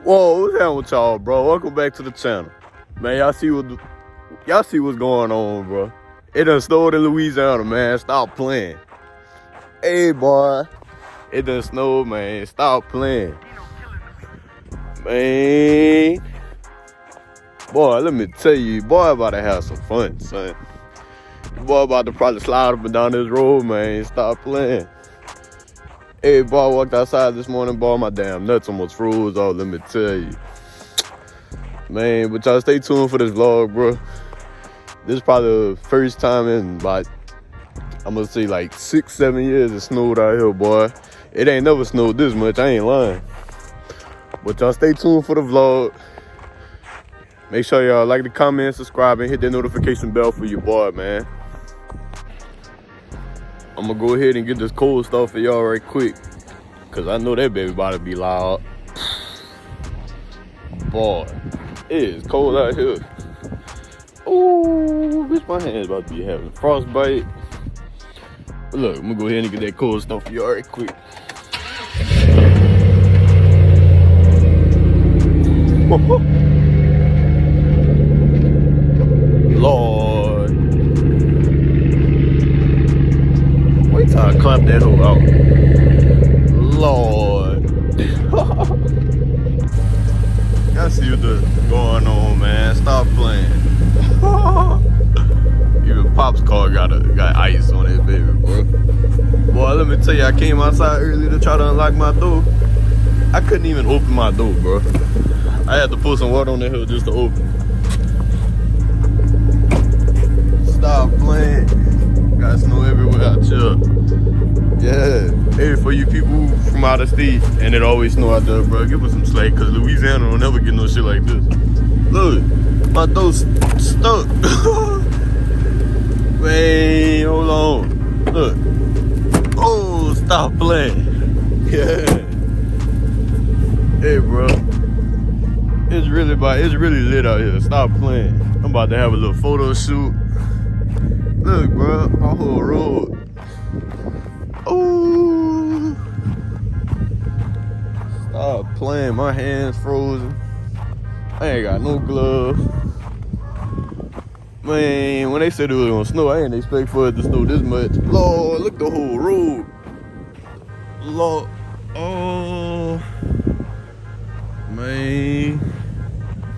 Whoa, what's happening with y'all, bro? Welcome back to the channel. Man, y'all see what's going on, bro. It done snowed in Louisiana, man. Stop playing. Hey, boy. It done snowed, man. Stop playing. Man. Boy, let me tell you, boy about to have some fun, son. Boy about to probably slide up and down this road, man. Stop playing. Hey, boy, I walked outside this morning, boy, my damn nuts almost froze off, let me tell you. Man, but y'all stay tuned for this vlog, bro. This is probably the first time in about, I'm gonna say like 6-7 years it snowed out here, boy. It ain't never snowed this much, I ain't lying. But y'all stay tuned for the vlog. Make sure y'all like the comment, subscribe, and hit that notification bell for your boy, man. I'm gonna go ahead and get this cold stuff for y'all right quick, cause I know that baby about to be loud. Boy, it is cold out here. Ooh, bitch, my hand's about to be having frostbite. But look, I'm gonna go ahead and get that cold stuff for y'all right quick. Lord. Wait till I clap that hoe out. Lord. Y'all see what's going on, man. Stop playing. Even Pop's car got ice on it, baby, bro. Boy, let me tell you, I came outside early to try to unlock my door. I couldn't even open my door, bro. I had to put some water on the hill just to open. Stop playing. Got snow everywhere out here. Yeah. Hey, for you people from out of state and it always snow out there, bro, give us some slack, cause Louisiana don't never get no shit like this. Look, my door's stuck. Man, hold on. Look. Oh, stop playing. Yeah. Hey, bro. It's really lit out here. Stop playing. I'm about to have a little photo shoot. Look, bro, my whole road. Ooh. Stop playing. My hands frozen. I ain't got no gloves. Man, when they said it was gonna snow, I didn't expect for it to snow this much. Lord, look the whole road. Lord, oh, man.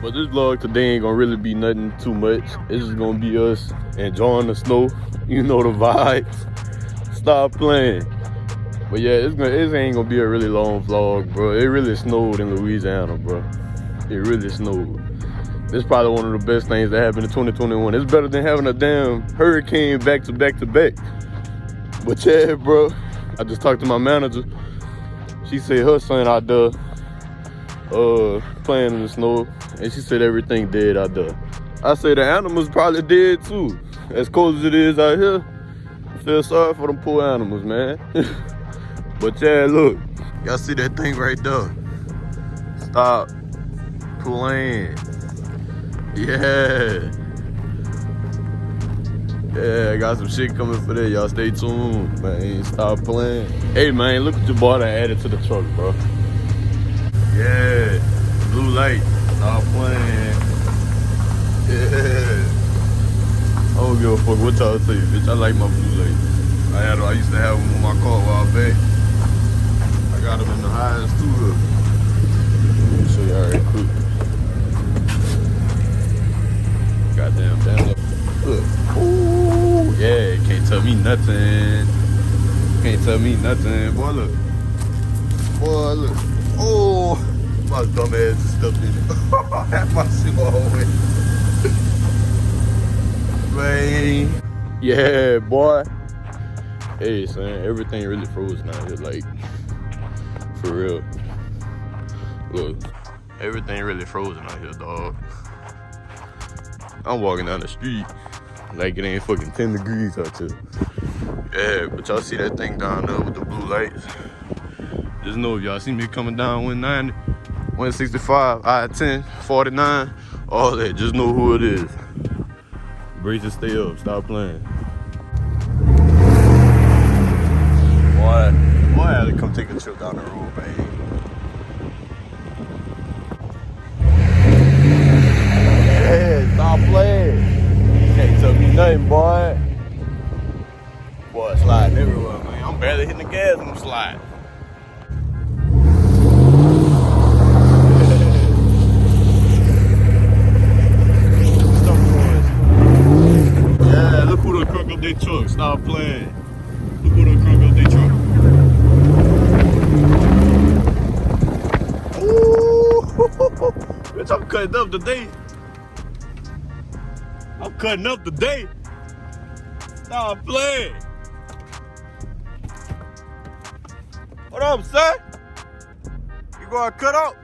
But this vlog today ain't gonna really be nothing too much. It's just gonna be us enjoying the snow. You know the vibes. Stop playing. But yeah, it ain't gonna be a really long vlog, bro. It really snowed in Louisiana, bro. It really snowed. This is probably one of the best things that happened in 2021. It's better than having a damn hurricane back to back to back. But yeah, bro, I just talked to my manager. She said her son out there playing in the snow, and she said everything dead out there. I say the animals probably dead too. As cold as it is out here, I feel sorry for them poor animals, man. But yeah, look, y'all see that thing right there? Stop playing. Yeah. Yeah, I got some shit coming for that. Y'all stay tuned, man. Stop playing. Hey, man, look what your boy done added to the truck, bro. Yeah, blue light. Stop playing. Yeah. I don't give a fuck what y'all say, bitch. I like my blue light. I used to have them on my car a while back. I got them in the highest too. Let me show y'all right quick. Goddamn, look. Ooh, yeah, can't tell me nothing. Can't tell me nothing. Boy, look. Boy, look. Oh, my dumb ass just stuffed in it. That's my shit all the way. Man. Yeah, boy. Hey, son, everything really frozen out here, like, for real. Look, everything really frozen out here, dog. I'm walking down the street like it ain't fucking 10 degrees out here. Yeah, but y'all see that thing down there with the blue lights? Just know if y'all see me coming down 190, 165, I-10, 49, all that, just know who it is. Braces stay up, stop playing. Boy, I had to come take a trip down the road, man. the gas and I'm sliding. Yeah, look who done crunk up their truck. Stop playing. Look who done crunk up their truck. Ooh, bitch, I'm cutting up today. I'm cutting up today. Stop playing. What up, son? You gonna cut up?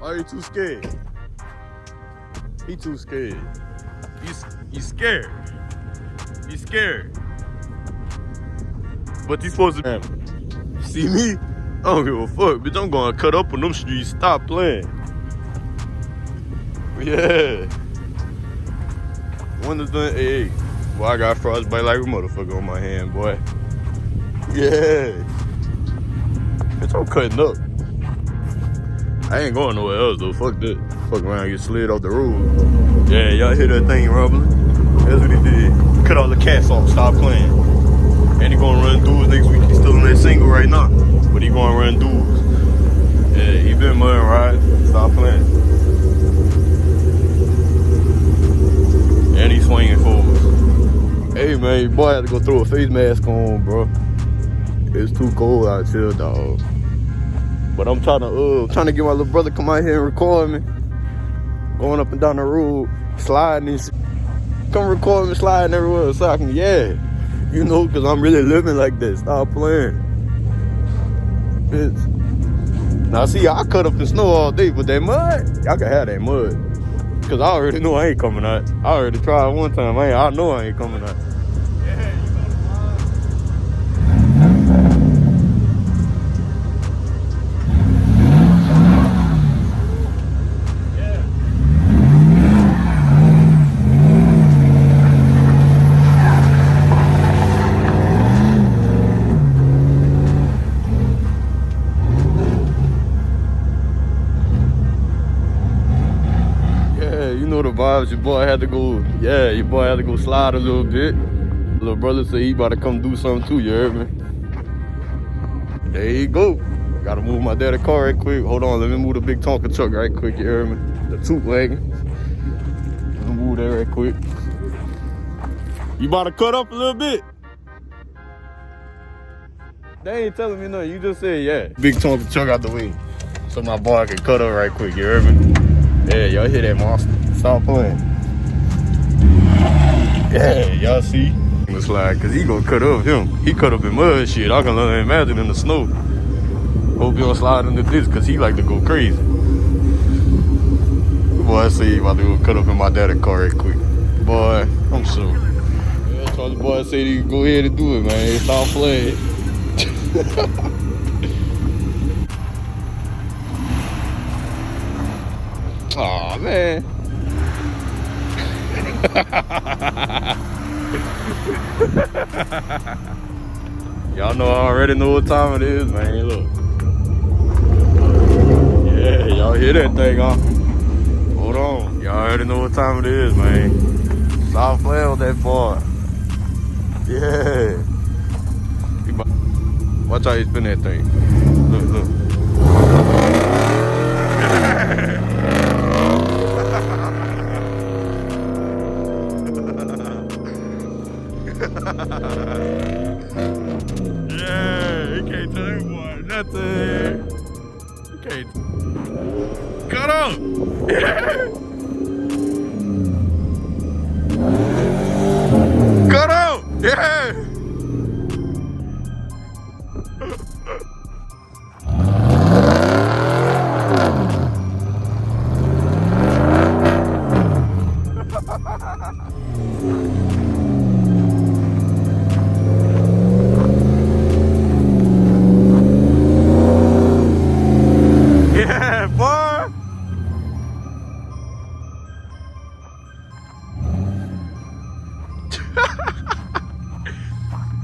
Or you too scared? He too scared. He's scared. He's scared. But he's supposed to. You see me? I don't give a fuck, bitch. I'm gonna cut up on them streets. Stop playing. Yeah. One of the hey, boy, I got frostbite like a motherfucker on my hand, boy. Yeah. Bitch, I'm cutting up. I ain't going nowhere else though. Fuck that. Fuck around, get slid off the road. Yeah, y'all hear that thing rumbling? That's what he did. Cut all the cats off. Stop playing. And he gonna run dudes next week. He's still in that single right now, but he gonna run dudes. Yeah, he been mud riding. Stop playing. And he's swinging forwards. Hey man, your boy had to go throw a face mask on, bro. It's too cold out here, dog. But I'm trying to get my little brother come out here and record me. Going up and down the road, sliding and shit. Come record me sliding everywhere so I can, yeah. You know, cause I'm really living like this. Stop playing. Bitch. Now see, I cut up the snow all day, but that mud, y'all can have that mud. Cause I already know I ain't coming out. I already tried one time. I know I ain't coming out. The vibes, your boy had to go, yeah, your boy had to go slide a little bit. Little brother said he about to come do something too, you heard me? There you go. Gotta move my daddy car right quick. Hold on, let me move the big Tonka truck right quick, you heard me? The toot wagon. Let me move that right quick. You about to cut up a little bit? They ain't telling me nothing, you just said yeah. Big Tonka truck out the way. So my boy can cut up right quick, you heard me? Yeah, y'all hear that monster? Stop playing. Yeah, y'all see? It's like, cause he gonna cut up him. He cut up in mud shit. I can only imagine in the snow. Hope he don't slide into this, cause he like to go crazy. Boy, I see he about to go cut up in my daddy car right quick. Boy, I'm sure. Yeah, Charlie boy said he can go ahead and do it, man. Stop playing. Aw, man. Y'all know I already know what time it is, man. Look. Yeah, y'all hear that thing, huh? Hold on. Y'all already know what time it is, man. Stop playing with that boy. Yeah. Watch how you spin that thing. Look, look. Yeah, he can't tell that boy nothing. He can't. Cut up! Yeah! Cut up! Yeah!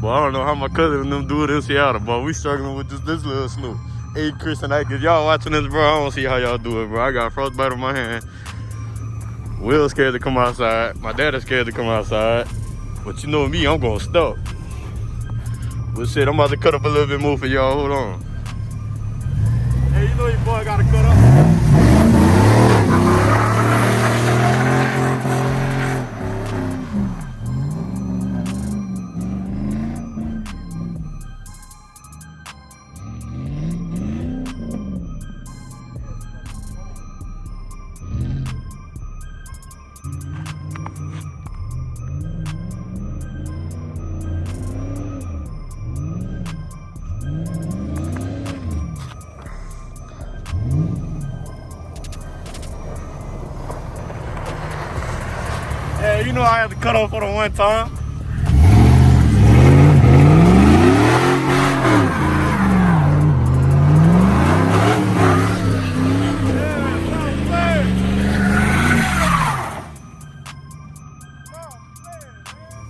Boy, I don't know how my cousin and them do it in Seattle, but we struggling with this little snow. Hey, Chris and Ike, if y'all watching this, bro, I don't see how y'all do it, bro. I got frostbite on my hand. Will's scared to come outside. My dad is scared to come outside. But you know me, I'm gonna stop. But shit, I'm about to cut up a little bit more for y'all. Hold on. Hey, you know your boy gotta cut up. Hey, you know I had to cut off for the one time.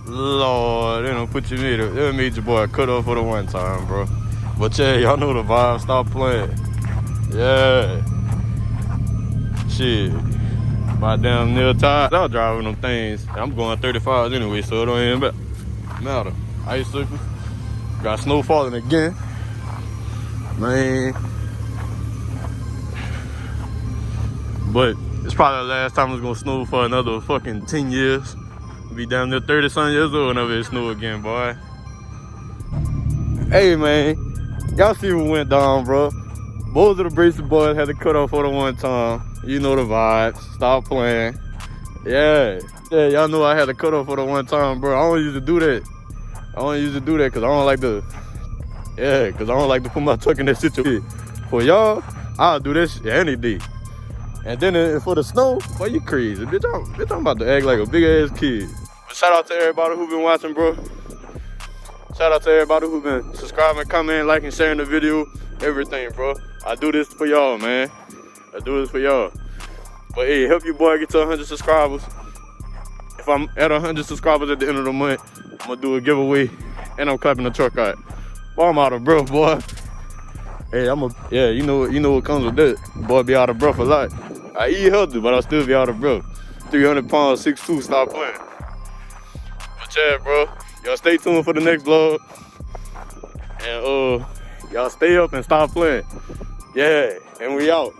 Lord, they don't put you in it. They made your boy cut off for the one time, bro. But yeah, y'all know the vibe. Stop playing. Yeah. Shit. My damn near tired. I was driving them things. I'm going 35 anyway, so it don't even matter. Icicles. Got snow falling again. Man. But it's probably the last time it's gonna snow for another fucking 10 years. Be down there 30-something years old whenever it snow again, boy. Hey, man. Y'all see what went down, bro. Both of the Bracelet boys had to cut off for the one time. You know the vibes. Stop playing. Yeah. Yeah, y'all know I had to cut off for the one time, bro. I don't usually do that. I don't usually do that because I don't like to... Yeah, because I don't like to put my truck in that situation. For y'all, I'll do this shit any day. And then for the snow, boy, you crazy. Bitch, I'm about to act like a big-ass kid. But shout out to everybody who been watching, bro. Shout out to everybody who been subscribing, commenting, liking, sharing the video. Everything, bro. I do this for y'all, man. I do this for y'all. But hey, help your boy get to 100 subscribers. If I'm at 100 subscribers at the end of the month, I'm gonna do a giveaway and I'm clapping the truck out. Boy, I'm out of breath, boy. Hey, yeah, you know what comes with that. Boy, be out of breath a lot. I eat healthy, but I still be out of breath. 300 pounds, 6'2", stop playing. But yeah, bro, y'all stay tuned for the next vlog. And y'all stay up and stop playing. Yeah, and we out.